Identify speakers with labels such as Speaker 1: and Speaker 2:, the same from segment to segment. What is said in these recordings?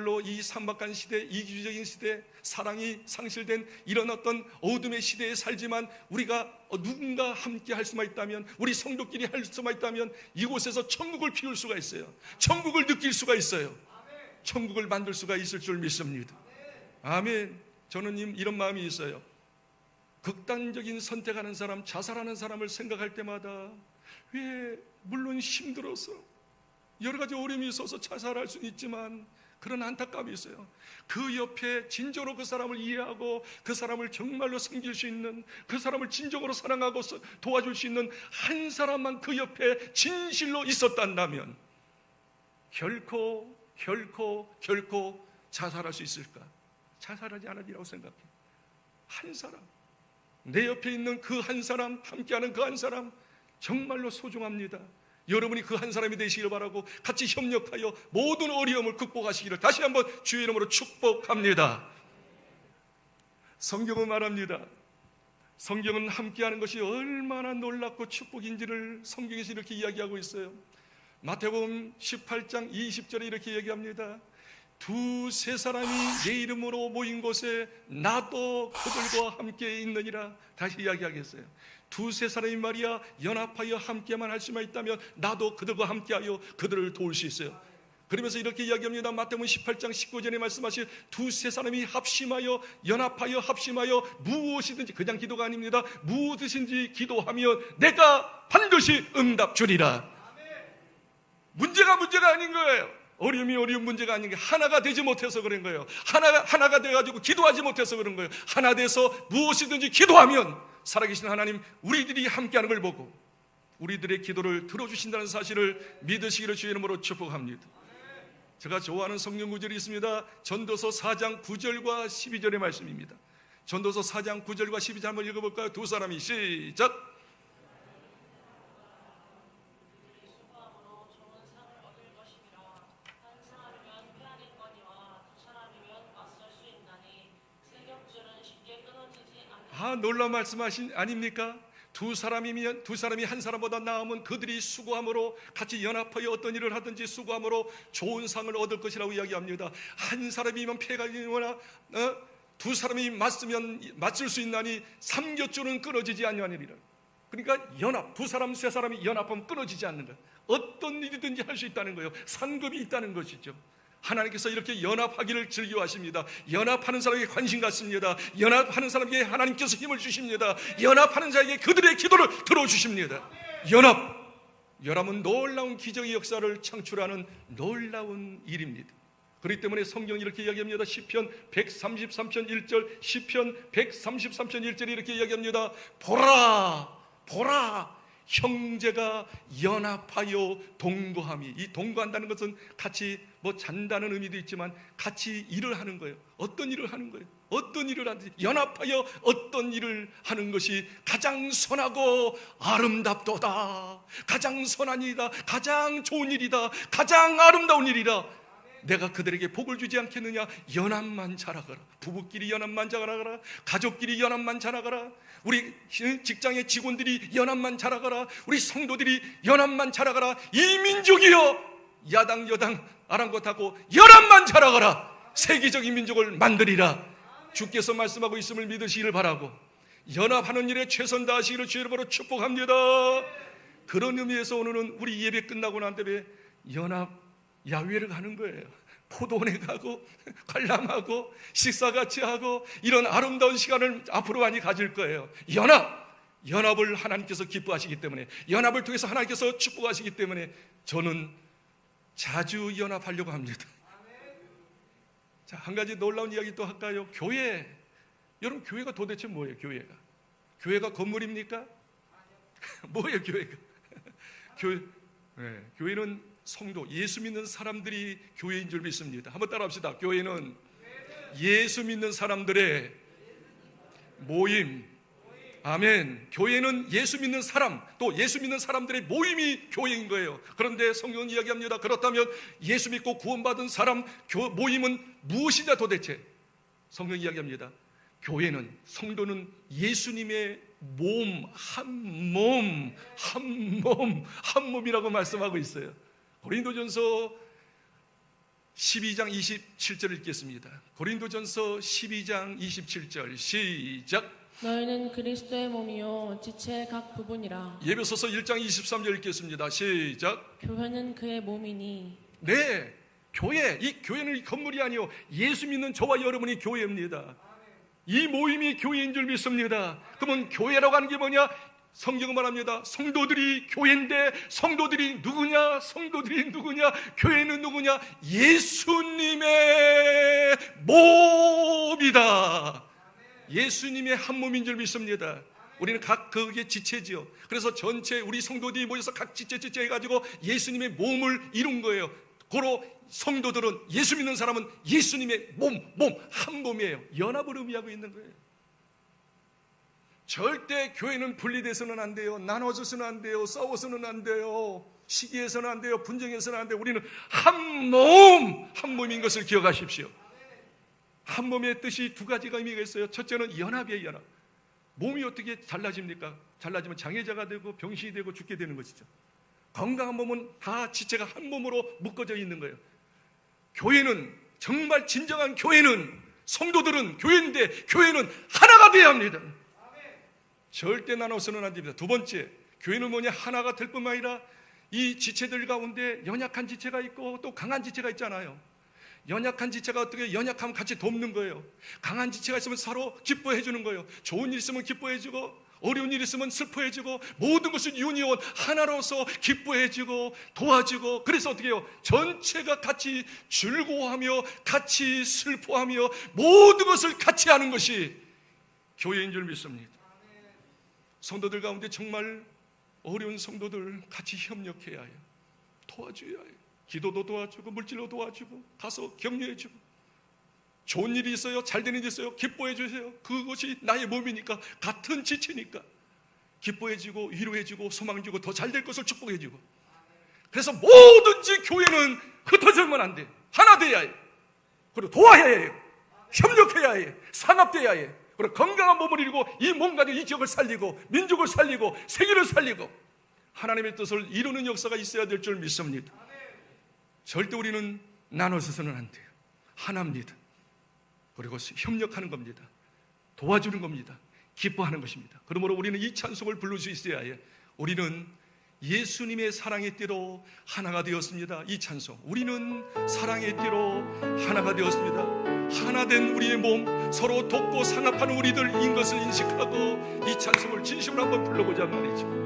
Speaker 1: 정말로 이 삼박한 시대, 이기주의적인 시대, 사랑이 상실된 이런 어떤 어둠의 시대에 살지만 우리가 누군가 함께 할 수만 있다면, 우리 성도끼리 할 수만 있다면 이곳에서 천국을 피울 수가 있어요. 천국을 느낄 수가 있어요. 천국을 만들 수가 있을 줄 믿습니다. 아멘. 저는 이런 마음이 있어요. 극단적인 선택하는 사람, 자살하는 사람을 생각할 때마다 왜 물론 힘들어서 여러 가지 어려움이 있어서 자살할 수는 있지만 그런 안타까움이 있어요. 그 옆에 진정으로 그 사람을 이해하고 그 사람을 정말로 섬길 수 있는, 그 사람을 진정으로 사랑하고 도와줄 수 있는 한 사람만 그 옆에 진실로 있었단다면 결코 자살할 수 있을까? 자살하지 않으리라고 생각해. 한 사람, 내 옆에 있는 그 한 사람, 함께하는 그 한 사람 정말로 소중합니다. 여러분이 그 한 사람이 되시기를 바라고 같이 협력하여 모든 어려움을 극복하시기를 다시 한번 주의 이름으로 축복합니다. 성경은 말합니다. 성경은 함께하는 것이 얼마나 놀랍고 축복인지를 성경에서 이렇게 이야기하고 있어요. 마태복음 18장 20절에 이렇게 얘기합니다. 두세 사람이 내 이름으로 모인 곳에 나도 그들과 함께 있느니라. 다시 이야기하겠어요. 두세 사람이 말이야 연합하여 함께만 할 수만 있다면 나도 그들과 함께하여 그들을 도울 수 있어요. 그러면서 이렇게 이야기합니다. 마태복음 18장 19절에 말씀하신 두세 사람이 합심하여 연합하여 합심하여 무엇이든지, 그냥 기도가 아닙니다. 무엇이든지 기도하면 내가 반드시 응답 주리라. 문제가 아닌 거예요. 어려운 문제가 아닌 게 하나가 되지 못해서 그런 거예요. 하나가 돼가지고 기도하지 못해서 그런 거예요. 하나 돼서 무엇이든지 기도하면 살아계신 하나님 우리들이 함께하는 걸 보고 우리들의 기도를 들어주신다는 사실을 믿으시기를 주의 이름으로 축복합니다. 제가 좋아하는 성경 구절이 있습니다. 전도서 4장 9절과 12절의 말씀입니다. 전도서 4장 9절과 12절 한번 읽어볼까요? 두 사람이 시작. 놀라운 말씀 아닙니까? 두 사람이 한 사람보다 나으면 그들이 수고함으로 같이 연합하여 어떤 일을 하든지 수고함으로 좋은 상을 얻을 것이라고 이야기합니다. 한 사람이면 폐가 되거나 두 사람이 맞을 수 있나니 삼겹줄은 끊어지지 아니하니라. 그러니까 두 사람 세 사람이 연합하면 끊어지지 않는 거예요. 어떤 일이든지 할 수 있다는 거예요. 상급이 있다는 것이죠. 하나님께서 이렇게 연합하기를 즐겨하십니다. 연합하는 사람에게 관심 갖습니다. 연합하는 사람에게 하나님께서 힘을 주십니다. 연합하는 자에게 그들의 기도를 들어주십니다. 연합은 놀라운 기적의 역사를 창출하는 놀라운 일입니다. 그렇기 때문에 성경이 이렇게 이야기합니다. 시편 133편 1절, 시편 133편 1절이 이렇게 이야기합니다. 보라 형제가 연합하여 동거함이, 이 동거한다는 것은 같이 잔다는 의미도 있지만 같이 일을 하는 거예요. 어떤 일을 하는 거예요? 어떤 일을 하는지, 연합하여 어떤 일을 하는 것이 가장 선하고 아름답도다. 가장 선한 일이다. 가장 좋은 일이다. 가장 아름다운 일이다. 내가 그들에게 복을 주지 않겠느냐? 연합만 자라가라. 부부끼리 연합만 자라가라. 가족끼리 연합만 자라가라. 우리 직장의 직원들이 연합만 자라가라. 우리 성도들이 연합만 자라가라. 이 민족이여 야당 여당 아랑곳하고 연합만 자라가라. 세계적인 민족을 만들이라. 주께서 말씀하고 있음을 믿으시기를 바라고 연합하는 일에 최선 다하시기를 주의 이름으로 축복합니다. 그런 의미에서 오늘은 우리 예배 끝나고 난 다음에 연합 야외를 가는 거예요. 포도원에 가고 관람하고 식사같이 하고 이런 아름다운 시간을 앞으로 많이 가질 거예요. 연합을 하나님께서 기뻐하시기 때문에, 연합을 통해서 하나님께서 축복하시기 때문에 저는 자주 연합하려고 합니다. 자, 한 가지 놀라운 이야기 또 할까요? 교회. 여러분, 교회가 도대체 뭐예요? 교회가 건물입니까? 뭐예요 교회가? 교회는 성도, 예수 믿는 사람들이 교회인 줄 믿습니다. 한번 따라합시다. 교회는 예수 믿는 사람들의 모임. 아멘. 교회는 예수 믿는 사람, 또 예수 믿는 사람들의 모임이 교회인 거예요. 그런데 성경은 이야기합니다. 그렇다면 예수 믿고 구원받은 사람 모임은 무엇이냐 도대체? 성경이 이야기합니다. 교회는, 성도는 예수님의 몸, 한 몸이라고 말씀하고 있어요. 고린도전서 12장 27절 읽겠습니다. 고린도전서 12장 27절 시작.
Speaker 2: 너희는 그리스도의 몸이요 지체의 각 부분이라.
Speaker 1: 예배소서 1장 23절 읽겠습니다. 시작.
Speaker 2: 교회는 그의 몸이니.
Speaker 1: 네, 교회, 이 교회는 건물이 아니요 예수 믿는 저와 여러분이 교회입니다. 이 모임이 교회인 줄 믿습니다. 그러면 교회라고 하는 게 뭐냐? 성경은 말합니다. 성도들이 교회인데 성도들이 누구냐? 성도들이 누구냐? 교회는 누구냐? 예수님의 몸이다. 예수님의 한 몸인 줄 믿습니다. 우리는 각 그게 지체지요. 그래서 전체 우리 성도들이 모여서 각 지체 해가지고 예수님의 몸을 이룬 거예요. 고로 성도들은, 예수 믿는 사람은 예수님의 몸 한 몸이에요. 연합을 의미하고 있는 거예요. 절대 교회는 분리돼서는 안 돼요. 나눠져서는 안 돼요. 싸워서는 안 돼요. 시기해서는 안 돼요. 분쟁해서는 안 돼요. 우리는 한 몸인 것을 기억하십시오. 한 몸의 뜻이 두 가지가 의미가 있어요. 첫째는 연합이에요. 연합. 몸이 어떻게 잘라집니까? 잘라지면 장애자가 되고 병신이 되고 죽게 되는 것이죠. 건강한 몸은 다 지체가 한 몸으로 묶어져 있는 거예요. 교회는, 정말 진정한 교회는, 성도들은 교회인데 교회는 하나가 되어야 합니다. 절대 나눠서는 안 됩니다. 두 번째, 교회는 뭐냐? 하나가 될 뿐만 아니라 이 지체들 가운데 연약한 지체가 있고 또 강한 지체가 있잖아요. 연약한 지체가 어떻게 연약하면 같이 돕는 거예요. 강한 지체가 있으면 서로 기뻐해 주는 거예요. 좋은 일 있으면 기뻐해 주고 어려운 일 있으면 슬퍼해 주고 모든 것을 유니온 하나로서 기뻐해 주고 도와주고, 그래서 어떻게 해요? 전체가 같이 즐거워하며 같이 슬퍼하며 모든 것을 같이 하는 것이 교회인 줄 믿습니다. 성도들 가운데 정말 어려운 성도들 같이 협력해야 해요. 도와줘야 해요. 기도도 도와주고 물질로 도와주고 가서 격려해주고, 좋은 일이 있어요, 잘 되는 일이 있어요, 기뻐해 주세요. 그것이 나의 몸이니까, 같은 지체니까 기뻐해주고 위로해주고 소망주고 더 잘 될 것을 축복해주고. 그래서 뭐든지 교회는 흩어지면 안 돼. 하나 돼야 해요. 그리고 도와야 해요. 협력해야 해요. 상합돼야 해요. 그리고 건강한 몸을 이루고 이 몸 가지고 이 지역을 살리고 민족을 살리고 세계를 살리고 하나님의 뜻을 이루는 역사가 있어야 될 줄 믿습니다. 절대 우리는 나눠서는 안 돼요. 하나입니다. 그리고 협력하는 겁니다. 도와주는 겁니다. 기뻐하는 것입니다. 그러므로 우리는 이 찬송을 부를 수 있어야 해요. 우리는 예수님의 사랑의 띠로 하나가 되었습니다. 이 찬송, 우리는 사랑의 띠로 하나가 되었습니다. 하나된 우리의 몸, 서로 돕고 상합하는 우리들인 것을 인식하고 이 찬송을 진심으로 한번 불러보자 말이죠.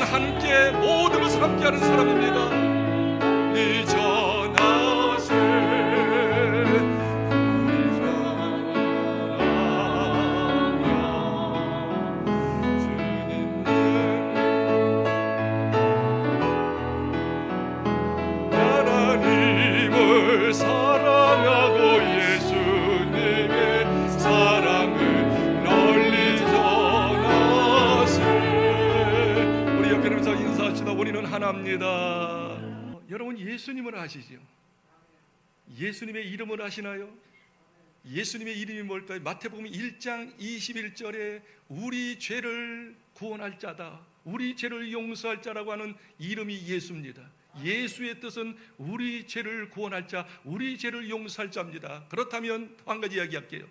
Speaker 1: 함께 모든 것을 함께하는 사람입니다. 이전하세 하나님을 사랑하고 예수님의 사랑을 널리 전하세. 우리 옆에 있는 인사합시다. 우리는 하나입니다. 여러분, 예수님을 아시죠? 예수님의 이름을 아시나요? 예수님의 이름이 뭘까요? 마태복음 1장 21절에 우리 죄를 구원할 자다, 우리 죄를 용서할 자라고 하는 이름이 예수입니다. 예수의 뜻은 우리 죄를 구원할 자, 우리 죄를 용서할 자입니다. 그렇다면 한 가지 이야기할게요.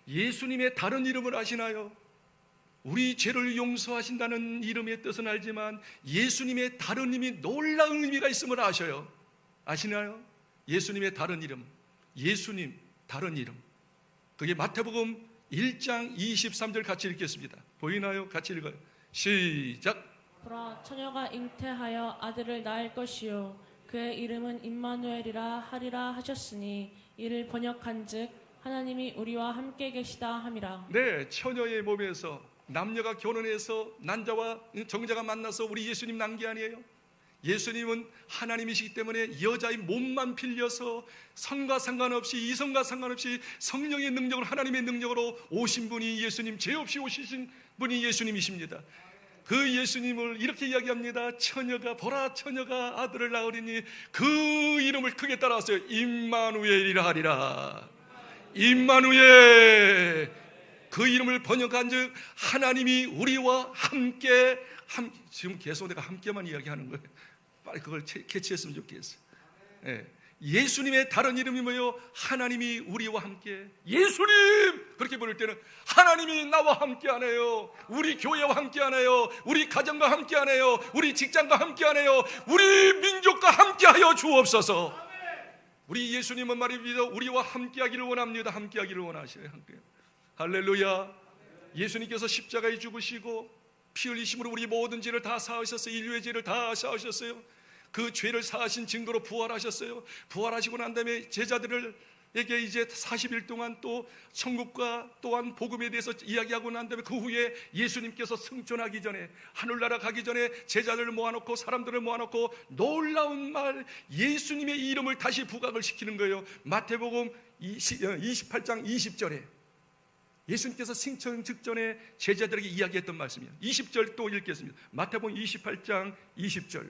Speaker 1: 예수님의 다른 이름을 아시나요? 우리 죄를 용서하신다는 이름의 뜻은 알지만 예수님의 다른 의미, 놀라운 의미가 있음을 아셔요. 아시나요? 예수님의 다른 이름, 예수님 다른 이름. 그게 마태복음 1장 23절 같이 읽겠습니다. 보이나요? 같이 읽어요. 시작.
Speaker 2: 보라 처녀가 잉태하여 아들을 낳을 것이요 그의 이름은 임마누엘이라 하리라 하셨으니 이를 번역한즉 하나님이 우리와 함께 계시다 함이라.
Speaker 1: 네, 처녀의 몸에서 남녀가 결혼해서 난자와 정자가 만나서 우리 예수님 난 게 아니에요. 예수님은 하나님이시기 때문에 여자의 몸만 빌려서 성과 상관없이 이성과 상관없이 성령의 능력으로 하나님의 능력으로 오신 분이 예수님, 죄 없이 오신 분이 예수님이십니다. 그 예수님을 이렇게 이야기합니다. 처녀가 보라 처녀가 아들을 낳으리니 그 이름을 크게 따라왔어요. 임마누엘이라 하리라. 임마누엘. 그 이름을 번역한즉 하나님이 우리와 함께. 지금 계속 내가 함께만 이야기하는 거예요. 빨리 그걸 캐치했으면 좋겠어요. 예. 예수님의 다른 이름이 뭐예요? 하나님이 우리와 함께. 예수님! 그렇게 부를 때는 하나님이 나와 함께 하네요. 우리 교회와 함께 하네요. 우리 가정과 함께 하네요. 우리 직장과 함께 하네요. 우리 민족과 함께 하여 주옵소서. 우리 예수님은 말입니다. 우리와 함께 하기를 원합니다. 함께 하기를 원하셔요. 함께. 할렐루야. 예수님께서 십자가에 죽으시고 피 흘리심으로 우리 모든 죄를 다 사하셨어요. 인류의 죄를 다 사하셨어요. 그 죄를 사하신 증거로 부활하셨어요. 부활하시고 난 다음에 제자들에게 이제 40일 동안 또 천국과 또한 복음에 대해서 이야기하고 난 다음에 그 후에 예수님께서 승천하기 전에 하늘나라 가기 전에 제자들을 모아놓고 사람들을 모아놓고 놀라운 말 예수님의 이름을 다시 부각을 시키는 거예요. 마태복음 28장 20절에 예수님께서 승천 직전에 제자들에게 이야기했던 말씀이에요. 20절 또 읽겠습니다. 마태복음 28장 20절.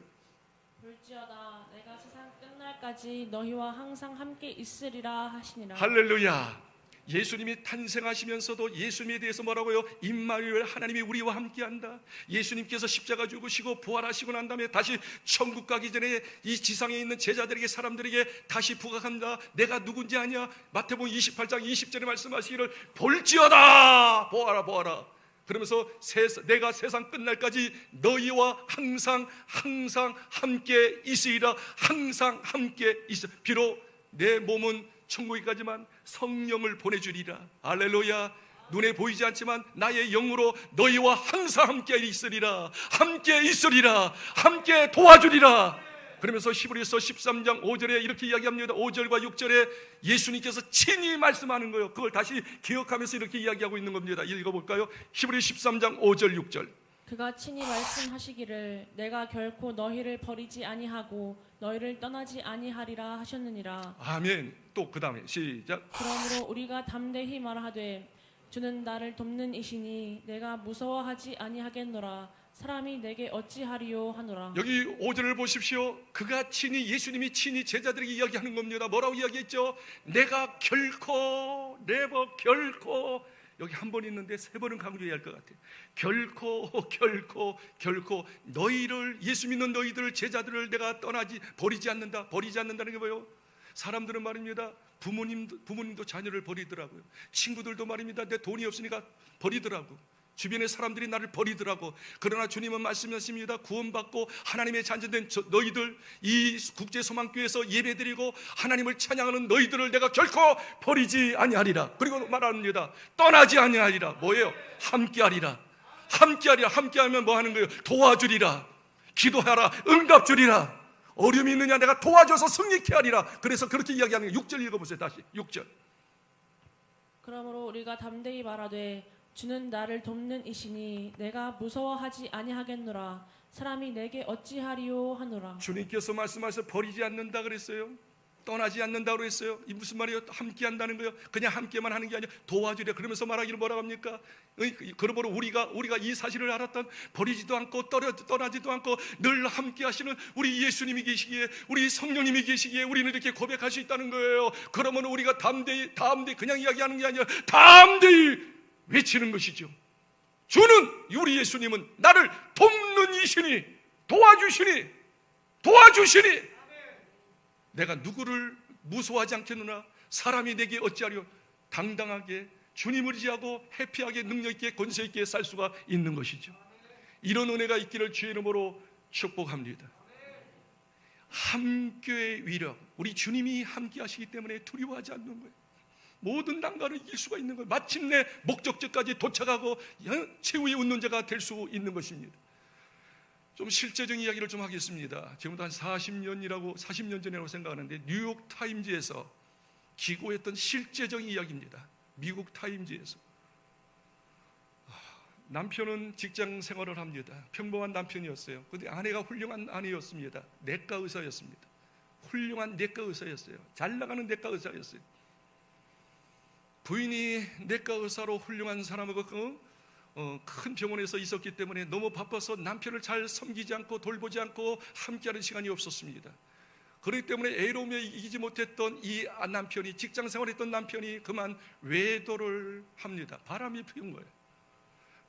Speaker 2: 볼지어다 내가 세상 끝날까지 너희와 항상 함께 있으리라 하시니라.
Speaker 1: 할렐루야. 예수님이 탄생하시면서도 예수님에 대해서 뭐라고요? 임마누엘 하나님이 우리와 함께한다. 예수님께서 십자가 죽으시고 부활하시고 난 다음에 다시 천국 가기 전에 이 지상에 있는 제자들에게 사람들에게 다시 부각한다. 내가 누군지 아냐? 마태복음 28장 20절에 말씀하시기를 볼지어다 보아라 보아라. 그러면서 내가 세상 끝날까지 너희와 항상 함께 있으리라. 항상 함께 있어. 비록 내 몸은 천국에 가지만 성령을 보내주리라. 할렐루야. 눈에 보이지 않지만 나의 영으로 너희와 항상 함께 있으리라. 함께 있으리라. 함께 도와주리라. 그러면서 히브리서 13장 5절에 이렇게 이야기합니다. 5절과 6절에 예수님께서 친히 말씀하는 거예요. 그걸 다시 기억하면서 이렇게 이야기하고 있는 겁니다. 읽어볼까요? 히브리 13장 5절 6절.
Speaker 2: 그가 친히 말씀하시기를 내가 결코 너희를 버리지 아니하고 너희를 떠나지 아니하리라 하셨느니라.
Speaker 1: 아멘. 또 그 다음에 시작.
Speaker 2: 그러므로 우리가 담대히 말하되 주는 나를 돕는 이시니 내가 무서워하지 아니하겠노라. 사람이 내게 어찌하리요 하노라.
Speaker 1: 여기 5절을 보십시오. 그가 친히 예수님이 친히 제자들에게 이야기하는 겁니다. 뭐라고 이야기했죠? 내가 결코 여기 한 번 있는데 세 번은 강조해야 할 것 같아요. 결코 너희를 예수 믿는 너희들 제자들을 내가 버리지 않는다는 게 뭐예요? 사람들은 말입니다. 부모님도 자녀를 버리더라고요. 친구들도 말입니다. 내 돈이 없으니까 버리더라고. 주변의 사람들이 나를 버리더라고. 그러나 주님은 말씀하십니다. 구원받고 하나님의 자녀된 너희들, 이 국제소망교회에서 예배드리고 하나님을 찬양하는 너희들을 내가 결코 버리지 아니하리라. 그리고 말합니다. 떠나지 아니하리라. 뭐예요? 함께하리라. 함께하면 뭐 하는 거예요? 도와주리라. 기도하라. 응답주리라. 어려움이 있느냐? 내가 도와줘서 승리케 하리라. 그래서 그렇게 이야기하는 거예요. 6절 읽어보세요. 다시 6절.
Speaker 2: 그러므로 우리가 담대히 말하되 주는 나를 돕는 이시니 내가 무서워하지 아니하겠노라. 사람이 내게 어찌하리요 하노라. 주님께서
Speaker 1: 말씀하셔서 버리지 않는다 그랬어요. 떠나지 않는다 그랬어요. 이 무슨 말이에요? 함께 한다는 거예요. 그냥 함께만 하는 게 아니라 도와주려. 그러면서 말하기를 뭐라고 합니까? 그러므로 우리가 이 사실을 알았던 버리지도 않고 떠나지도 않고 늘 함께 하시는 우리 예수님이 계시기에 우리 성령님이 계시기에 우리는 이렇게 고백할 수 있다는 거예요. 그러면 우리가 담대히 그냥 이야기하는 게 아니라 담대히 외치는 것이죠. 주는 우리 예수님은 나를 돕는 이시니 도와주시니 내가 누구를 무서워하지 않겠느냐? 사람이 내게 어찌하려? 당당하게 주님을 의지하고 해피하게 능력있게 권세있게 살 수가 있는 것이죠. 이런 은혜가 있기를 주의 이름으로 축복합니다. 함께의 위력, 우리 주님이 함께 하시기 때문에 두려워하지 않는 거예요. 모든 난관을 이길 수가 있는 거예요. 마침내 목적지까지 도착하고 최후의 운동자가 될 수 있는 것입니다. 좀 실제적인 이야기를 좀 하겠습니다. 지금부터 한 40년 전이라고 생각하는데 뉴욕 타임즈에서 기고했던 실제적인 이야기입니다. 미국 타임즈에서 남편은 직장 생활을 합니다. 평범한 남편이었어요. 그런데 아내가 훌륭한 아내였습니다. 내과 의사였습니다. 훌륭한 내과 의사였어요. 잘 나가는 내과 의사였어요. 부인이 내과 의사로 훌륭한 사람하고 큰 병원에서 있었기 때문에 너무 바빠서 남편을 잘 섬기지 않고 돌보지 않고 함께하는 시간이 없었습니다. 그렇기 때문에 애로움에 이기지 못했던 이 남편이, 직장 생활했던 남편이 그만 외도를 합니다. 바람이 피운 거예요.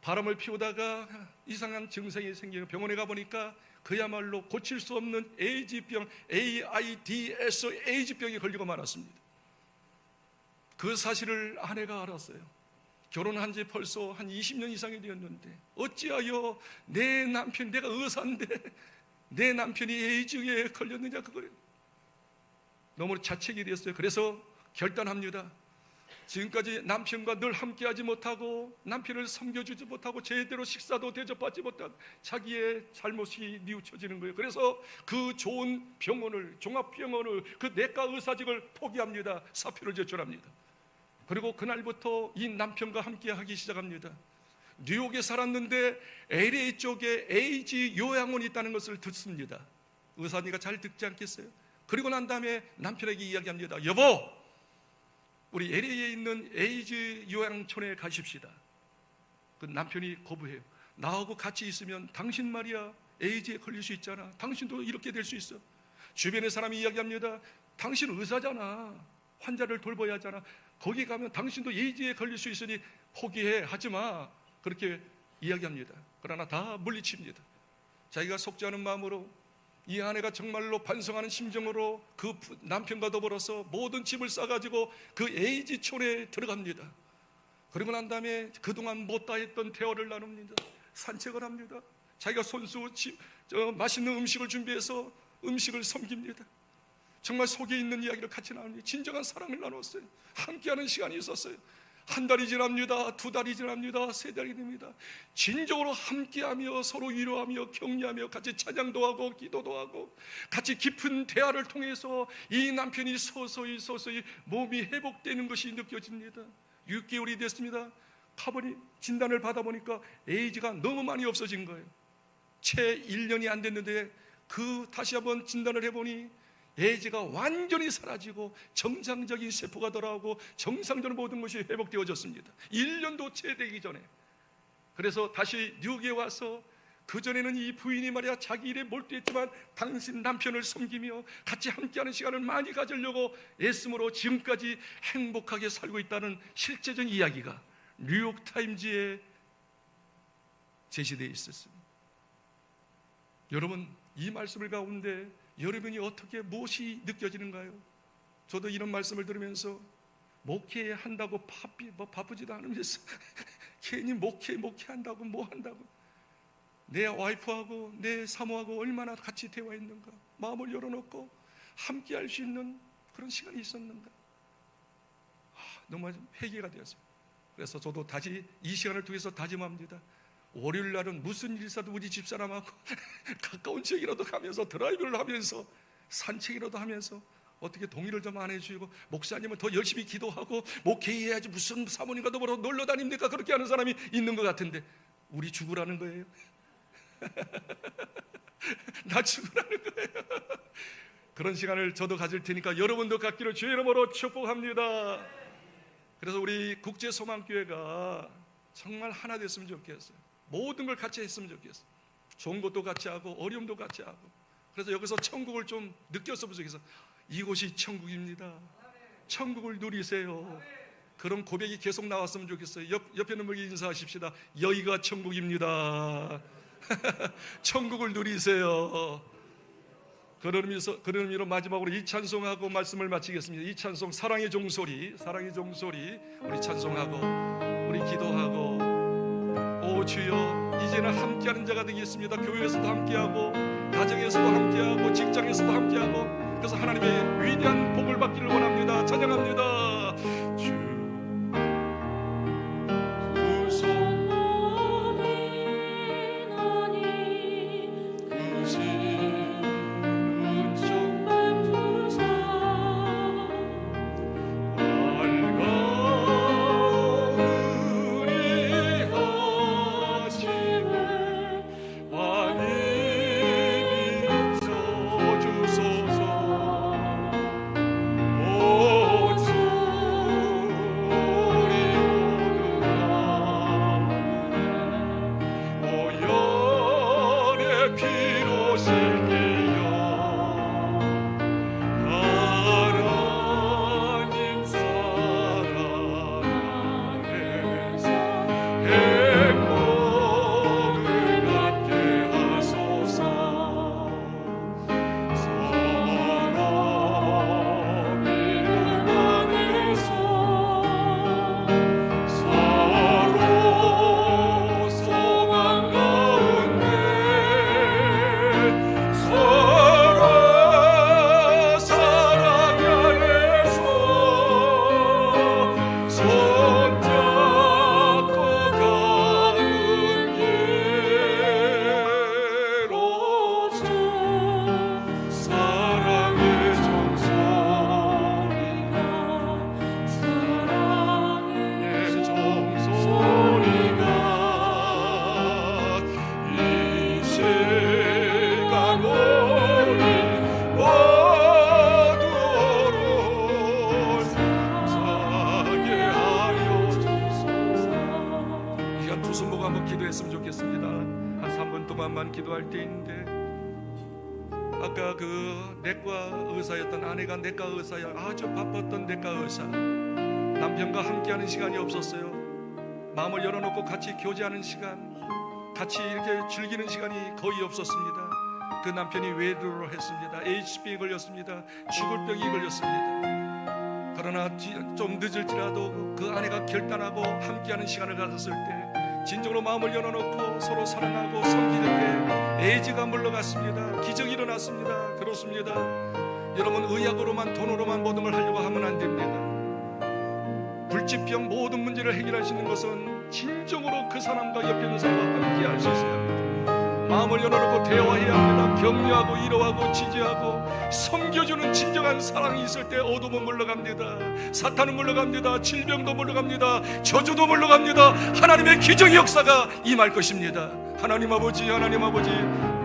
Speaker 1: 바람을 피우다가 이상한 증상이 생기고 병원에 가보니까 그야말로 고칠 수 없는 에이즈병, AIDS, 에이즈병에 걸리고 말았습니다. 그 사실을 아내가 알았어요. 결혼한 지 벌써 한 20년 이상이 되었는데 어찌하여 내 남편, 내가 의사인데 내 남편이 에이즈에 걸렸느냐, 그거예요. 너무 자책이 됐어요. 그래서 결단합니다. 지금까지 남편과 늘 함께하지 못하고 남편을 섬겨주지 못하고 제대로 식사도 대접받지 못한 자기의 잘못이 뉘우쳐지는 거예요. 그래서 그 좋은 병원을, 종합병원을, 그 내과 의사직을 포기합니다. 사표를 제출합니다. 그리고 그날부터 이 남편과 함께하기 시작합니다. 뉴욕에 살았는데 LA 쪽에 에이즈 요양원이 있다는 것을 듣습니다. 의사니까 잘 듣지 않겠어요? 그리고 난 다음에 남편에게 이야기합니다. 여보, 우리 LA에 있는 에이즈 요양촌에 가십시다. 그 남편이 거부해요. 나하고 같이 있으면 당신 말이야 에이즈에 걸릴 수 있잖아. 당신도 이렇게 될 수 있어. 주변의 사람이 이야기합니다. 당신 의사잖아. 환자를 돌봐야 하잖아. 거기 가면 당신도 에이즈에 걸릴 수 있으니 포기해, 하지마. 그렇게 이야기합니다. 그러나 다 물리칩니다. 자기가 속지 않은 마음으로, 이 아내가 정말로 반성하는 심정으로 그 남편과 더불어서 모든 짐을 싸가지고 그 에이즈촌에 들어갑니다. 그리고 난 다음에 그동안 못다 했던 대화를 나눕니다. 산책을 합니다. 자기가 손수 맛있는 음식을 준비해서 음식을 섬깁니다. 정말 속에 있는 이야기를 같이 나눕니다. 진정한 사랑을 나눴어요. 함께하는 시간이 있었어요. 한 달이 지납니다. 2달이 지납니다. 3달이 됩니다. 진정으로 함께하며 서로 위로하며 격려하며 같이 찬양도 하고 기도도 하고 같이 깊은 대화를 통해서 이 남편이 서서히 몸이 회복되는 것이 느껴집니다. 6개월이 됐습니다. 가보니 진단을 받아보니까 에이즈가 너무 많이 없어진 거예요. 채 1년이 안 됐는데 다시 한번 진단을 해보니 에이즈가 완전히 사라지고 정상적인 세포가 돌아오고 정상적인 모든 것이 회복되어졌습니다. 1년도 채 되기 전에. 그래서 다시 뉴욕에 와서 그전에는 이 부인이 말이야 자기 일에 몰두했지만 당신 남편을 섬기며 같이 함께하는 시간을 많이 가지려고 애씀으로 지금까지 행복하게 살고 있다는 실제적인 이야기가 뉴욕 타임즈에 제시되어 있었습니다. 여러분, 이 말씀을 가운데 여러분이 어떻게 무엇이 느껴지는가요? 저도 이런 말씀을 들으면서 목회한다고 바쁘지도 않으면서 괜히 목회한다고 뭐 한다고, 내 와이프하고 내 사모하고 얼마나 같이 대화했는가, 마음을 열어놓고 함께 할 수 있는 그런 시간이 있었는가. 너무 회개가 되었어요. 그래서 저도 다시 이 시간을 통해서 다짐합니다. 월요일 날은 무슨 일 있어도 우리 집사람하고 가까운 지역이라도 가면서 드라이브를 하면서 산책이라도 하면서 어떻게 동의를 좀 안 해주고, 목사님은 더 열심히 기도하고 목회해야지 무슨 사모님과 더불어 놀러 다닙니까? 그렇게 하는 사람이 있는 것 같은데 우리 죽으라는 거예요. 나 죽으라는 거예요. 그런 시간을 저도 가질 테니까 여러분도 갖기를 주의 이름으로 축복합니다. 그래서 우리 국제소망교회가 정말 하나 됐으면 좋겠어요. 모든 걸 같이 했으면 좋겠어요. 좋은 것도 같이 하고 어려움도 같이 하고. 그래서 여기서 천국을 좀 느꼈으면 좋겠어요. 이곳이 천국입니다. 천국을 누리세요. 그런 고백이 계속 나왔으면 좋겠어요. 옆에 있는 분에게 인사하십시다. 여기가 천국입니다. 천국을 누리세요. 그런 의미로 마지막으로 이 찬송하고 말씀을 마치겠습니다. 이 찬송 사랑의 종소리 우리 찬송하고 우리 기도하고, 오 주여, 이제는 함께하는 자가 되겠습니다. 교회에서도 함께하고 가정에서도 함께하고 직장에서도 함께하고, 그래서 하나님의 위대한 복을 받기를 원합니다. 찬양합니다. 주 기도할 때인데, 아까 그 내과 의사였던 아내가 내과 의사야, 아주 바빴던 내과 의사, 남편과 함께하는 시간이 없었어요. 마음을 열어놓고 같이 교제하는 시간, 같이 이렇게 즐기는 시간이 거의 없었습니다. 그 남편이 외도를 했습니다. HB에 걸렸습니다. 죽을 병이 걸렸습니다. 그러나 좀 늦을지라도 그 아내가 결단하고 함께하는 시간을 가졌을 때, 진정으로 마음을 열어놓고 서로 사랑하고 섬기는 때 에이즈가 물러갔습니다. 기적이 일어났습니다. 그렇습니다. 여러분, 의학으로만 돈으로만 모든 걸 하려고 하면 안 됩니다. 불치병 모든 문제를 해결하시는 것은 진정으로 그 사람과 옆에 있는 사람과 함께 할 수 있어야 합니다. 마음을 열어놓고 대화해야 합니다. 격려하고 위로하고 지지하고 섬겨주는 진정한 사랑이 있을 때 어둠은 물러갑니다. 사탄은 물러갑니다. 질병도 물러갑니다. 저주도 물러갑니다. 하나님의 기적의 역사가 임할 것입니다. 하나님 아버지, 하나님 아버지,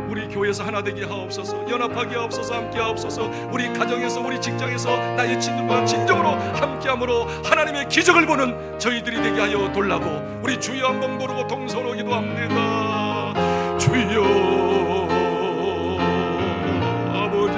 Speaker 1: 우리 교회에서 하나 되게 하옵소서. 연합하게 하옵소서. 함께 하옵소서. 우리 가정에서, 우리 직장에서 나의 친구와 진정으로 함께함으로 하나님의 기적을 보는 저희들이 되게 하여 달라고 우리 주여 한번 부르고 동서로 기도합니다. 주여 아버지,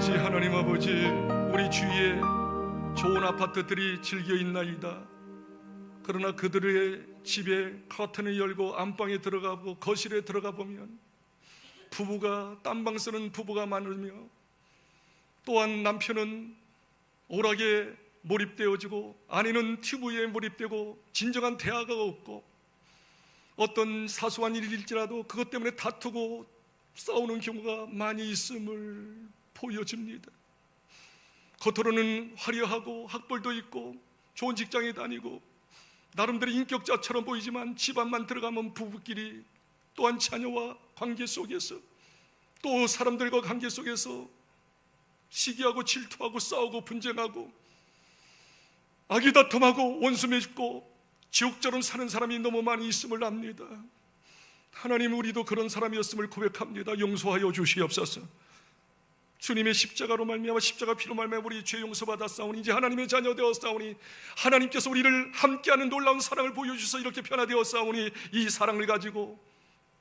Speaker 1: 아버지, 하나님 아버지, 우리 주위에 좋은 아파트들이 질겨 있나이다. 그러나 그들의 집에 커튼을 열고 안방에 들어가고 거실에 들어가 보면 부부가 딴방 쓰는 부부가 많으며, 또한 남편은 오락에 몰입되어지고 아내는 TV에 몰입되고 진정한 대화가 없고, 어떤 사소한 일일지라도 그것 때문에 다투고 싸우는 경우가 많이 있음을 보여집니다. 겉으로는 화려하고 학벌도 있고 좋은 직장에 다니고 나름대로 인격자처럼 보이지만 집안만 들어가면 부부끼리, 또한 자녀와 관계 속에서, 또 사람들과 관계 속에서 시기하고 질투하고 싸우고 분쟁하고 악이 다툼하고 원수 맺고 지옥처럼 사는 사람이 너무 많이 있음을 압니다. 하나님, 우리도 그런 사람이었음을 고백합니다. 용서하여 주시옵소서. 주님의 십자가로 말미암아 십자가 피로 말미암아 우리 죄 용서받았사오니 이제 하나님의 자녀 되었사오니 하나님께서 우리를 함께하는 놀라운 사랑을 보여주셔서 이렇게 변화되었사오니 이 사랑을 가지고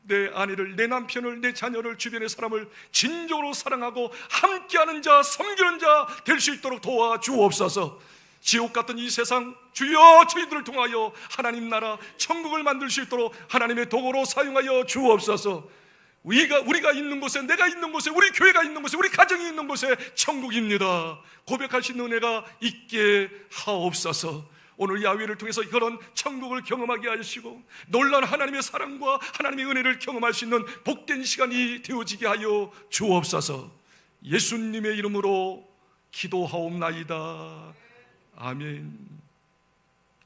Speaker 1: 내 아내를, 내 남편을, 내 자녀를, 주변의 사람을 진정으로 사랑하고 함께하는 자, 섬기는 자 될 수 있도록 도와주옵소서. 지옥 같은 이 세상, 주여 저희들을 통하여 하나님 나라 천국을 만들 수 있도록 하나님의 도구로 사용하여 주옵소서. 우리가 있는 곳에, 내가 있는 곳에, 우리 교회가 있는 곳에, 우리 가정이 있는 곳에 천국입니다. 고백할 수 있는 은혜가 있게 하옵소서. 오늘 야훼를 통해서 그런 천국을 경험하게 하시고 놀라운 하나님의 사랑과 하나님의 은혜를 경험할 수 있는 복된 시간이 되어지게 하여 주옵소서. 예수님의 이름으로 기도하옵나이다. 아멘.